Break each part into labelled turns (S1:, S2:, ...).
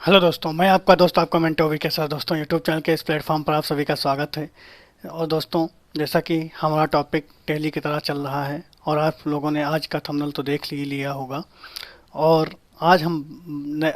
S1: Hello दोस्तों, मैं आपका दोस्त आपका मेंटोवी के साथ दोस्तों यूट्यूब चैनल के इस प्लेटफॉर्म पर आप सभी का स्वागत है। और दोस्तों, जैसा कि हमारा टॉपिक डेली की तरह चल रहा है और आप लोगों ने आज का थंबनेल तो देख ही लिया होगा। और आज हम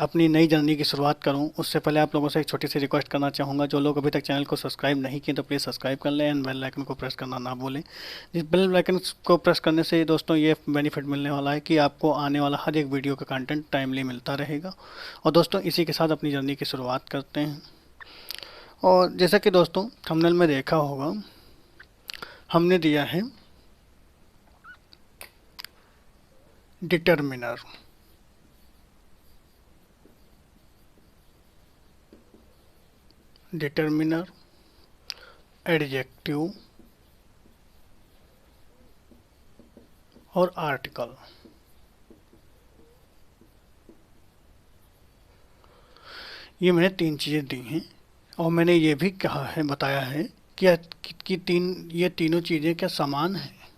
S1: अपनी नई जर्नी की शुरुआत करूं उससे पहले आप लोगों से एक छोटी सी रिक्वेस्ट करना चाहूँगा। जो लोग अभी तक चैनल को सब्सक्राइब नहीं किए तो प्लीज़ सब्सक्राइब कर लें एंड बेल आइकन को प्रेस करना ना भूलें। इस बेल आइकन को प्रेस करने से दोस्तों ये बेनिफिट मिलने वाला है कि आपको आने वाला हर एक वीडियो का कंटेंट टाइमली मिलता रहेगा। और दोस्तों, इसी के साथ अपनी जर्नी की शुरुआत करते हैं। और जैसा कि दोस्तों थंबनेल में देखा होगा, हमने दिया है डिटर्मिनर। डिटर्मिनर, एडजेक्टिव और आर्टिकल। ये मैंने तीन चीज़ें दी हैं और मैंने ये भी कहा है, बताया है ये तीनों चीज़ें क्या समान हैं।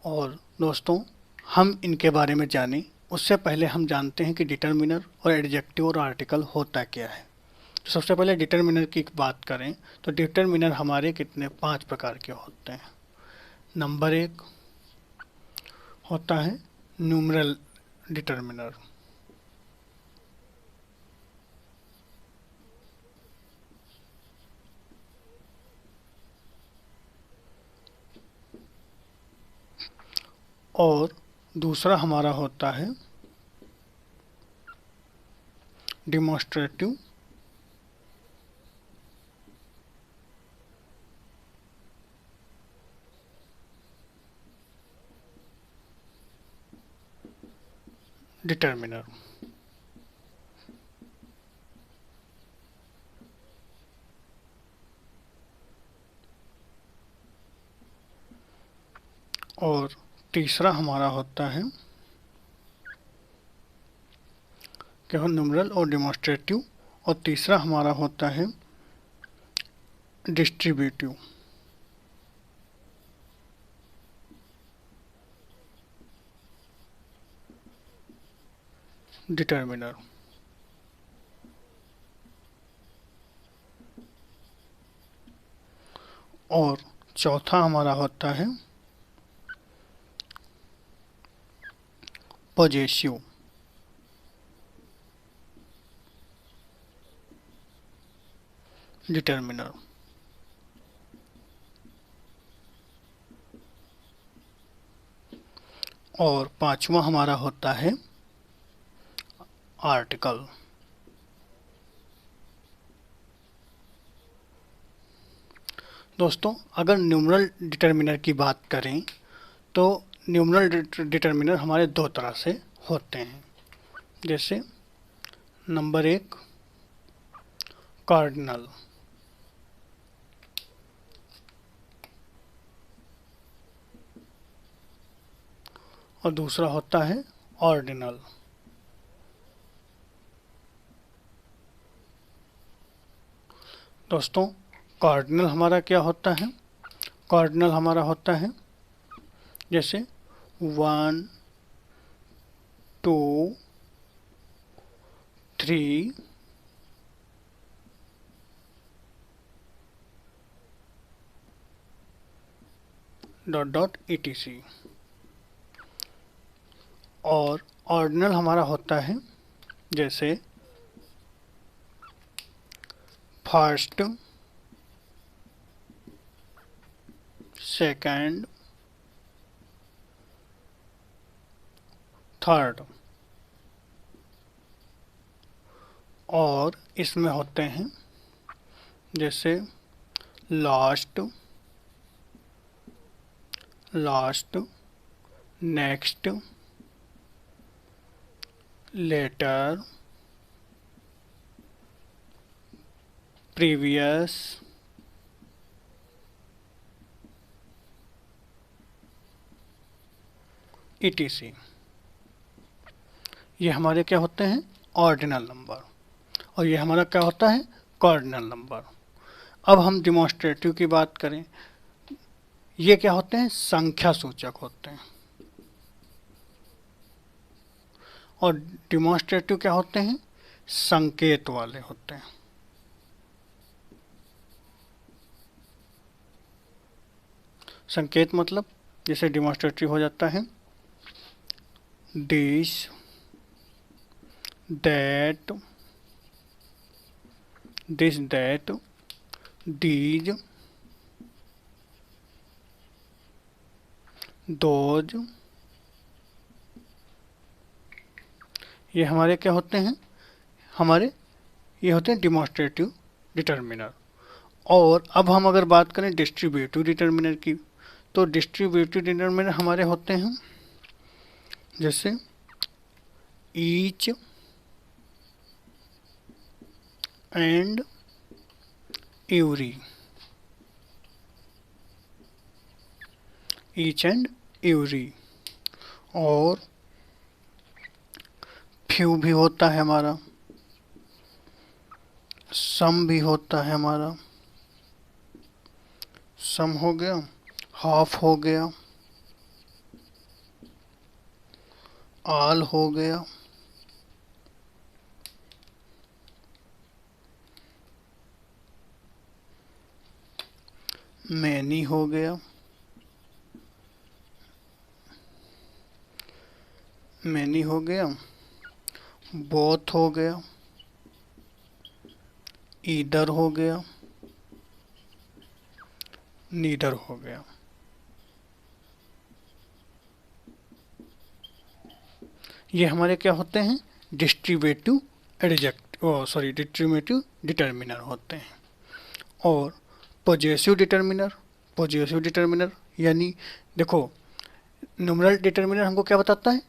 S1: और दोस्तों, हम इनके बारे में जानें उससे पहले हम जानते हैं कि डिटर्मिनर और एडजेक्टिव और आर्टिकल होता क्या है। तो सबसे पहले डिटर्मिनर की बात करें तो डिटर्मिनर हमारे कितने 5 प्रकार के होते हैं। नंबर 1 होता है न्यूमरल डिटर्मिनर। और दूसरा हमारा होता है डिमॉन्स्ट्रेटिव डिटर्मिनर। और तीसरा हमारा होता है क्या हो न्यूमरल और डिमॉन्स्ट्रेटिव। और तीसरा हमारा होता है डिस्ट्रीब्यूटिव डिटर्मिनर। और चौथा हमारा होता है पॉजेसिव डिटर्मिनर। और पांचवा हमारा होता है आर्टिकल। दोस्तों, अगर न्यूमरल डिटर्मिनर की बात करें तो न्यूमरल डिटर्मिनर हमारे दो तरह से होते हैं। जैसे नंबर 1 कार्डिनल और दूसरा होता है ऑर्डिनल। दोस्तों, कार्डिनल हमारा क्या होता है? कार्डिनल हमारा होता है जैसे 1 2 3 डॉट डॉट etc। और ऑर्डिनल हमारा होता है जैसे फर्स्ट, सेकंड, थर्ड। और इसमें होते हैं जैसे last, last, next, later, previous, etc। ये हमारे क्या होते हैं? Ordinal number. और ये हमारा क्या होता है? Cardinal number. अब हम डिमॉन्स्ट्रेटिव की बात करें, ये क्या होते हैं? संख्या सूचक होते हैं। और डिमॉन्स्ट्रेटिव क्या होते हैं? संकेत वाले होते हैं। संकेत मतलब जैसे डिमॉन्स्ट्रेटिव हो जाता है, this, that, this that, these, those, ये हमारे क्या होते हैं, हमारे ये होते हैं डिमॉन्स्ट्रेटिव डिटर्मिनर। और अब हम अगर बात करें डिस्ट्रीब्यूटिव डिटर्मिनर की, तो डिस्ट्रीब्यूटिव डिटर्मिनर हमारे होते हैं जैसे each and every, each and every. और फ्यू भी होता है हमारा, सम भी होता है हमारा, सम हो गया, हाफ हो गया, ऑल हो गया, मैनी हो गया, मैनी हो गया, बोथ हो गया, ईदर हो गया, नीदर हो गया। ये हमारे क्या होते हैं, डिस्ट्रीब्यूटिव एडजेक्ट ओ सॉरी डिस्ट्रीब्यूटिव डिटर्मिनर होते हैं। और पॉजेसिव डिटर्मिनर, पॉजेसिव डिटर्मिनर यानी देखो, न्यूमरल डिटर्मिनर हमको क्या बताता है,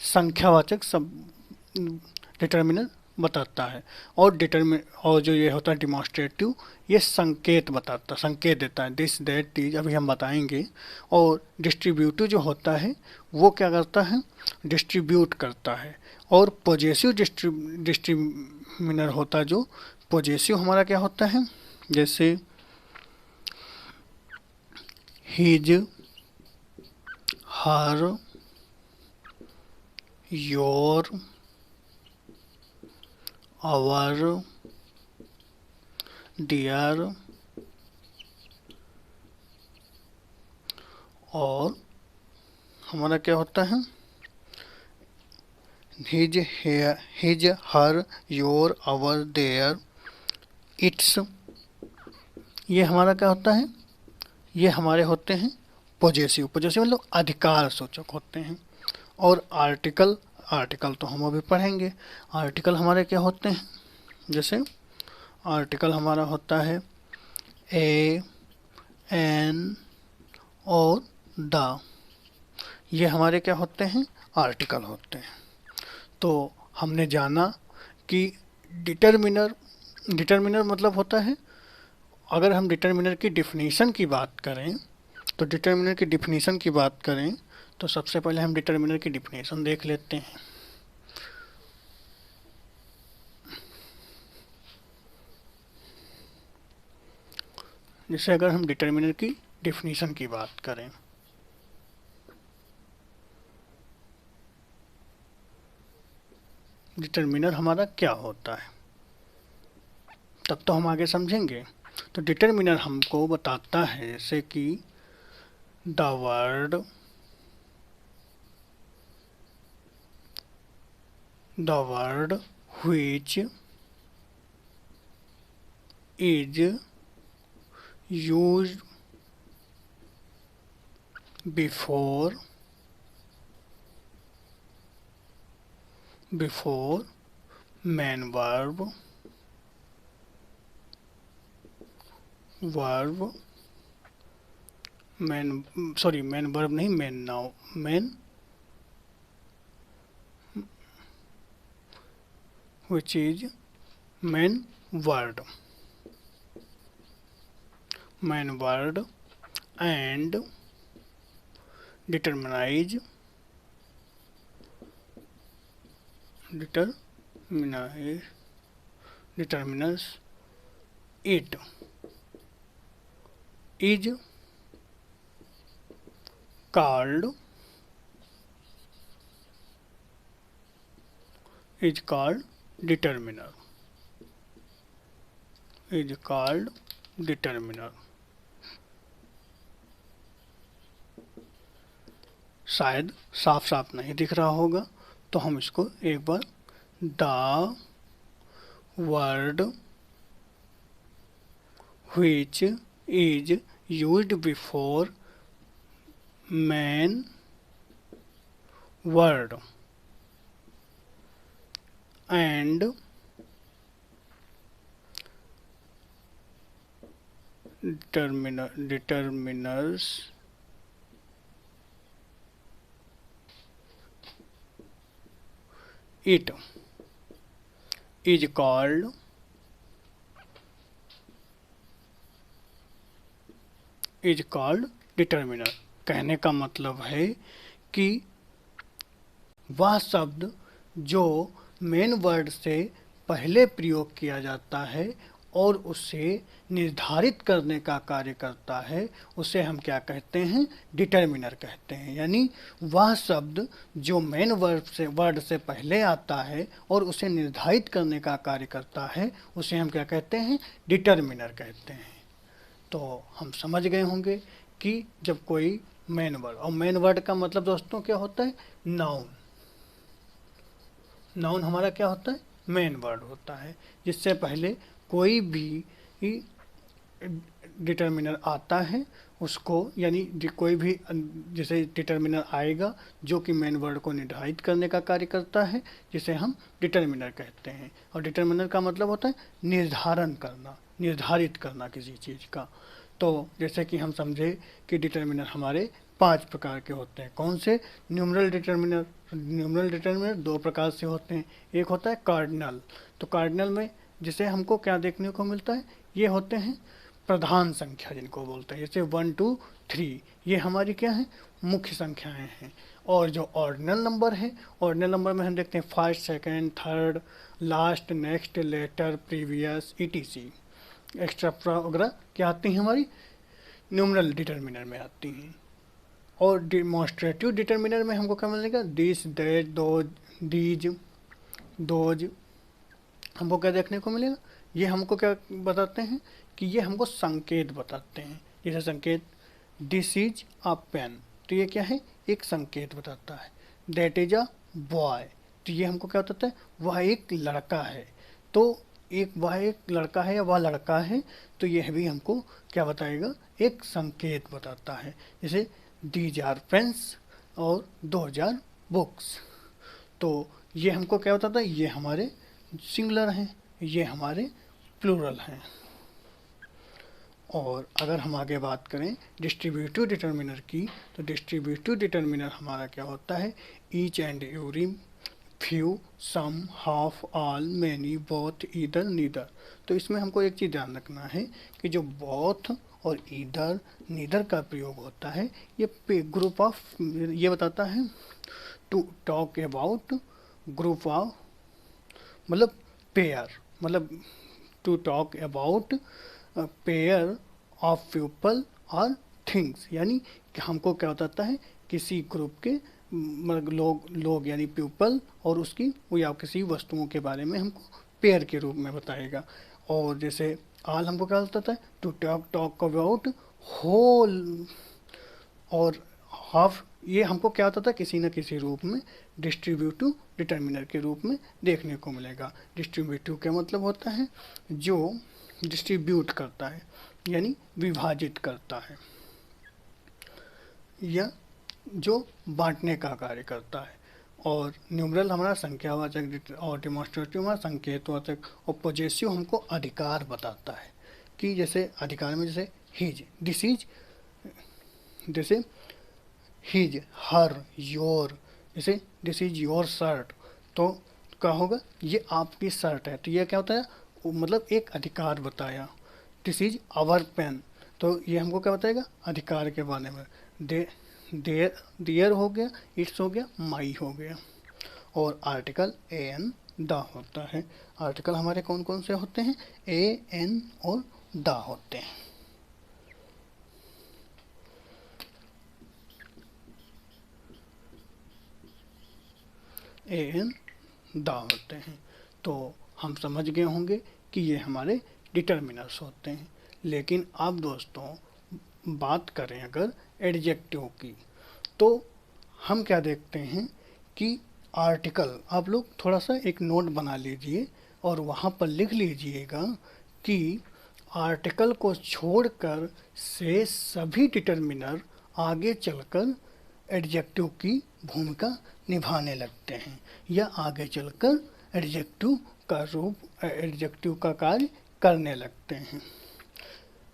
S1: संख्यावाचक सब डिटर्मिनर बताता है। और और जो ये होता है डिमॉन्स्ट्रेटिव, ये संकेत बताता, संकेत देता है, दिस दैट दीज, अभी हम बताएंगे। और डिस्ट्रीब्यूटिव जो होता है वो क्या करता है, डिस्ट्रीब्यूट करता है। और पॉजेसिव डिटर्मिनर होता है जो पॉजेसिव हमारा क्या होता है, जैसे his, her, your, our, their. और हमारा क्या होता है, his, his, her, your, our, their, its. ये हमारा क्या होता है, ये हमारे होते हैं पॉजेसिव। पॉजेसिव मतलब अधिकार सूचक होते हैं। और आर्टिकल, आर्टिकल तो हम अभी पढ़ेंगे। आर्टिकल हमारे क्या होते हैं, जैसे आर्टिकल हमारा होता है ए, एन और द, ये हमारे क्या होते हैं, आर्टिकल होते हैं। तो हमने जाना कि डिटर्मिनर, डिटर्मिनर मतलब होता है, अगर हम डिटर्मिनर की डिफिनीशन की बात करें, तो डिटर्मिनर की डिफिनीशन की बात करें तो सबसे पहले हम डिटर्मिनर की डिफिनीशन देख लेते हैं। जैसे अगर हम डिटर्मिनर की डिफिनीशन की बात करें, डिटर्मिनर हमारा क्या होता है, तब तो हम आगे समझेंगे। तो डिटर्मिनर हमको बताता है जैसे कि the word, the word which is used before, before main verb, verb main, sorry main verb नहीं, main now, main which is main word, main word and determines, determines, determines it is called, is called determiner, is called determiner। शायद साफ साफ नहीं दिख रहा होगा, तो हम इसको एक बार the word which is used before main word and determiners it is called determiner. कहने का मतलब है कि वह शब्द जो मेन वर्ड से पहले प्रयोग किया जाता है और उसे निर्धारित करने का कार्य करता है, उसे हम क्या कहते हैं, डिटर्मिनर कहते हैं। यानी वह शब्द जो मेन वर्ड से पहले आता है और उसे निर्धारित करने का कार्य करता है, उसे हम क्या कहते हैं, डिटर्मिनर कहते हैं। तो हम समझ गए होंगे कि जब कोई मेन वर्ड, और मेन वर्ड का मतलब दोस्तों क्या होता है, नाउन। नाउन हमारा क्या होता है, मेन वर्ड होता है, जिससे पहले कोई भी डिटर्मिनर आता है उसको, यानी कोई भी जैसे डिटर्मिनर आएगा जो कि मेन वर्ड को निर्धारित करने का कार्य करता है, जिसे हम डिटर्मिनर कहते हैं। और डिटर्मिनर का मतलब होता है निर्धारण करना, निर्धारित करना किसी चीज़ का। तो जैसे कि हम समझे कि डिटर्मिनर हमारे 5 प्रकार के होते हैं। कौन से, न्यूमरल डिटर्मिनर। न्यूमरल डिटर्मिनर 2 प्रकार से होते हैं। एक होता है कार्डिनल। तो कार्डिनल में जिसे हमको क्या देखने को मिलता है, ये होते हैं प्रधान संख्या जिनको बोलते हैं, जैसे 1 2 3, ये हमारी क्या है, मुख्य संख्याएं हैं। और जो ऑर्डिनल नंबर है, ऑर्डिनल नंबर में हम देखते हैं first, second, third, last, next, later, previous, etc, extra वगैरह क्या आती हैं, हमारी न्यूमरल डिटर्मिनर में आती हैं। और डिमॉन्स्ट्रेटिव डिटर्मिनर में हमको क्या मिलेगा, दिस, दैट, दीज, दोज, हमको क्या देखने को मिलेगा, ये हमको क्या बताते हैं कि ये हमको संकेत बताते हैं। जैसे संकेत, दिस इज अ पेन, तो ये क्या है, एक संकेत बताता है। दैट इज अ बॉय, तो ये हमको क्या बताता है, वह एक लड़का है। तो वह एक लड़का है या वह लड़का है, तो यह भी हमको क्या बताएगा, एक संकेत बताता है। जैसे दीज आर पेन्स और 2000 बुक्स, तो ये हमको क्या बताता है, ये हमारे सिंगुलर हैं, ये हमारे प्लूरल हैं। और अगर हम आगे बात करें डिस्ट्रीब्यूटिव डिटर्मिनर की, तो डिस्ट्रीब्यूटिव डिटर्मिनर हमारा क्या होता है, each and every, few, some, half, all, many, both, either, neither. तो इसमें हमको एक चीज़ ध्यान रखना है कि जो बोथ और ईदर, नीदर का प्रयोग होता है, ये ग्रुप ऑफ, ये बताता है to talk about group of, मतलब पेयर, मतलब to talk about pair of people और थिंग्स। यानी कि हमको क्या बताता है, किसी ग्रुप के मतलब लोग यानी पीपल और उसकी या किसी वस्तुओं के बारे में हमको पेयर के रूप में बताएगा। और जैसे आल हमको क्या बताता है, टू टॉक अबाउट होल। और हाफ, ये हमको क्या होता था, किसी न किसी रूप में डिस्ट्रीब्यूटिव डिटर्मिनर के रूप में देखने को मिलेगा। डिस्ट्रीब्यूटिव का मतलब होता है जो डिस्ट्रीब्यूट करता है, यानी विभाजित करता है, या जो बांटने का कार्य करता है। और न्यूमरल हमारा संख्यावाचक और डिमॉन्स्ट्रेटिव हमारा संकेतवाचक। और पॉजेसिव हमको अधिकार बताता है कि जैसे अधिकार में जैसे हिज, दिस इज, जैसे हिज, हर, योर, जैसे दिस इज योर शर्ट, तो क्या होगा, ये आपकी शर्ट है, तो ये क्या होता है, मतलब एक अधिकार बताया। दिस इज आवर पेन, तो ये हमको क्या बताएगा, अधिकार के बारे में। देयर हो गया, इट्स हो गया, माई हो गया। और आर्टिकल ए एन द होता है। आर्टिकल हमारे कौन कौन से होते हैं, ए एन और द होते हैं। ए एन द होते हैं। तो हम समझ गए होंगे कि ये हमारे डिटर्मिनर्स होते हैं। लेकिन अब दोस्तों बात करें अगर एडजेक्टिव की, तो हम क्या देखते हैं कि आर्टिकल, आप लोग थोड़ा सा एक नोट बना लीजिए और वहाँ पर लिख लीजिएगा कि आर्टिकल को छोड़कर से सभी डिटर्मिनर आगे चलकर एडजेक्टिव की भूमिका निभाने लगते हैं, या आगे चलकर एडजेक्टिव का कार्य करने लगते हैं।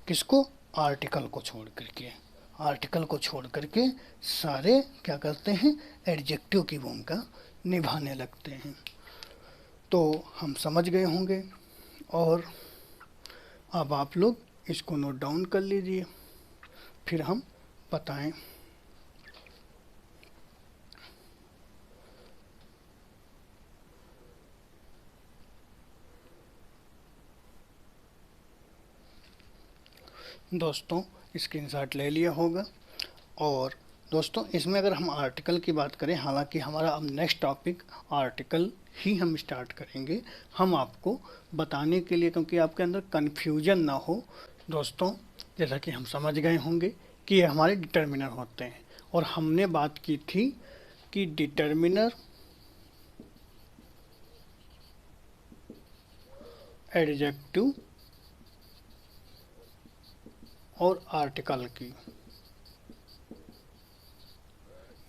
S1: किसको? आर्टिकल को छोड़ करके। आर्टिकल को छोड़ करके सारे क्या करते हैं? एडजेक्टिव की भूमिका निभाने लगते हैं। तो हम समझ गए होंगे, और अब आप लोग इसको नोट डाउन कर लीजिए, फिर हम बताएं। दोस्तों स्क्रीनशॉट ले लिया होगा। और दोस्तों इसमें अगर हम आर्टिकल की बात करें, हालांकि हमारा अब नेक्स्ट टॉपिक आर्टिकल ही हम स्टार्ट करेंगे, हम आपको बताने के लिए, क्योंकि आपके अंदर कन्फ्यूजन ना हो। दोस्तों जैसा कि हम समझ गए होंगे कि ये हमारे डिटर्मिनर होते हैं, और हमने बात की थी कि डिटर्मिनर, एडजेक्टिव और आर्टिकल की,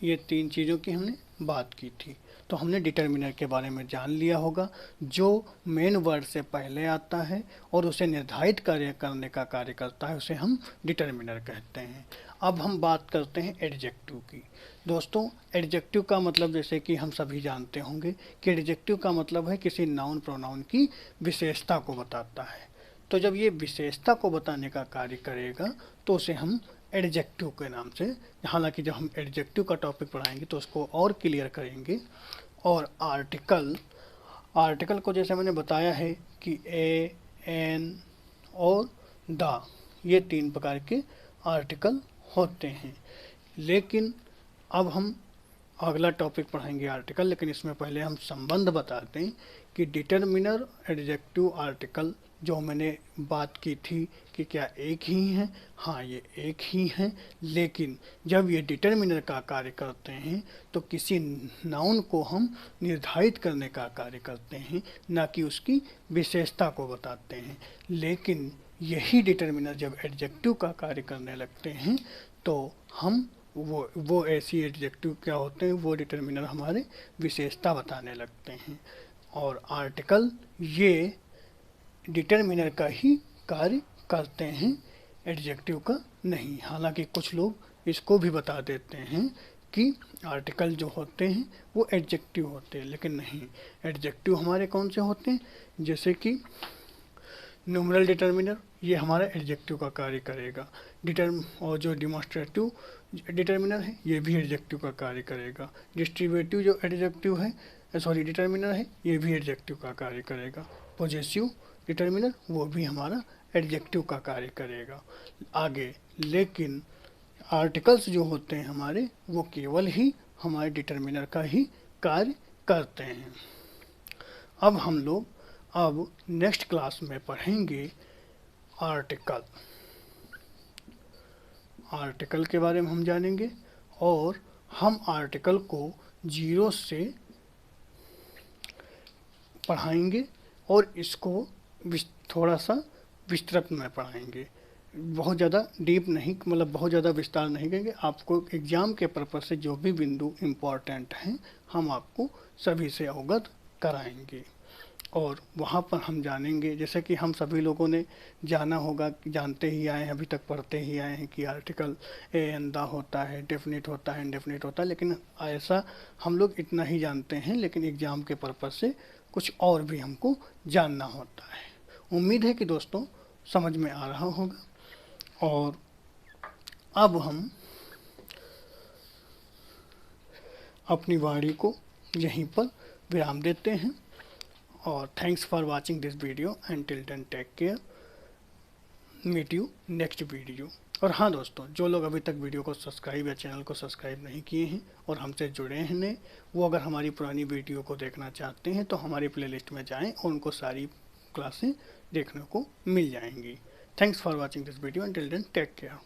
S1: ये तीन चीज़ों की हमने बात की थी। तो हमने डिटर्मिनर के बारे में जान लिया होगा, जो मेन वर्ड से पहले आता है और उसे निर्धारित कार्य करने का कार्य करता है, उसे हम डिटर्मिनर कहते हैं। अब हम बात करते हैं एडजेक्टिव की। दोस्तों एडजेक्टिव का मतलब, जैसे कि हम सभी जानते होंगे कि एडजेक्टिव का मतलब है किसी नाउन प्रोनाउन की विशेषता को बताता है। तो जब ये विशेषता को बताने का कार्य करेगा तो उसे हम एडजेक्टिव के नाम से, हालांकि जब हम एडजेक्टिव का टॉपिक पढ़ाएंगे तो उसको और क्लियर करेंगे। और आर्टिकल को जैसे मैंने बताया है कि ए, एन और द, ये तीन प्रकार के आर्टिकल होते हैं। लेकिन अब हम अगला टॉपिक पढ़ाएंगे आर्टिकल, लेकिन इसमें पहले हम संबंध बताते हैं कि डिटर्मिनर, एडजेक्टिव, आर्टिकल जो मैंने बात की थी कि क्या एक ही हैं? हाँ, ये एक ही हैं, लेकिन जब ये डिटर्मिनर का कार्य करते हैं तो किसी नाउन को हम निर्धारित करने का कार्य करते हैं, ना कि उसकी विशेषता को बताते हैं। लेकिन यही डिटर्मिनर जब एडजेक्टिव का कार्य करने लगते हैं तो हम वो ऐसी एडजेक्टिव क्या होते हैं, वो डिटर्मिनर हमारे विशेषता बताने लगते हैं। और आर्टिकल ये डिटर्मिनर का ही कार्य करते हैं, एडजेक्टिव का नहीं। हालांकि कुछ लोग इसको भी बता देते हैं कि आर्टिकल जो होते हैं वो एडजेक्टिव होते हैं, लेकिन नहीं, एडजेक्टिव हमारे कौन से होते हैं? जैसे कि न्यूमरल डिटर्मिनर, ये हमारा एडजेक्टिव का कार्य करेगा। और जो डिमॉन्स्ट्रेटिव डिटर्मिनर है ये भी एडजेक्टिव का कार्य करेगा। डिस्ट्रीब्यूटिव जो एडजेक्टिव है, डिटर्मिनर है, ये भी एडजेक्टिव का कार्य करेगा। पॉजेसिव डिटर्मिनर वो भी हमारा एडजेक्टिव का कार्य करेगा आगे। लेकिन आर्टिकल्स जो होते हैं हमारे, वो केवल ही हमारे डिटर्मिनर का ही कार्य करते हैं। अब हम लोग अब नेक्स्ट क्लास में पढ़ेंगे आर्टिकल के बारे में हम जानेंगे, और हम आर्टिकल को जीरो से पढ़ाएंगे और इसको थोड़ा सा विस्तृत में पढ़ाएंगे। बहुत ज़्यादा डीप नहीं, मतलब बहुत ज़्यादा विस्तार नहीं करेंगे। आपको एग्ज़ाम के पर्पज़ से जो भी बिंदु इम्पोर्टेंट हैं हम आपको सभी से अवगत कराएंगे, और वहाँ पर हम जानेंगे, जैसे कि हम सभी लोगों ने जाना होगा, जानते ही आए हैं, अभी तक पढ़ते ही आए हैं कि आर्टिकल ए एन द होता है, डेफिनेट होता है, इनडेफिनेट होता है। लेकिन ऐसा हम लोग इतना ही जानते हैं, लेकिन एग्ज़ाम के पर्पज़ से कुछ और भी हमको जानना होता है। उम्मीद है कि दोस्तों समझ में आ रहा होगा। और अब हम अपनी वाणी को यहीं पर विराम देते हैं, और thanks for watching this video. Until then, take care. Meet you next video. और हाँ दोस्तों, जो लोग अभी तक वीडियो को सब्सक्राइब या चैनल को सब्सक्राइब नहीं किए हैं और हमसे जुड़े हैं नहीं, वो अगर हमारी पुरानी वीडियो को देखना चाहते हैं तो हमारी प्लेलिस्ट में जाएं और उनको सारी क्लासें देखने को मिल जाएंगी। Thanks for watching this video, until then take care.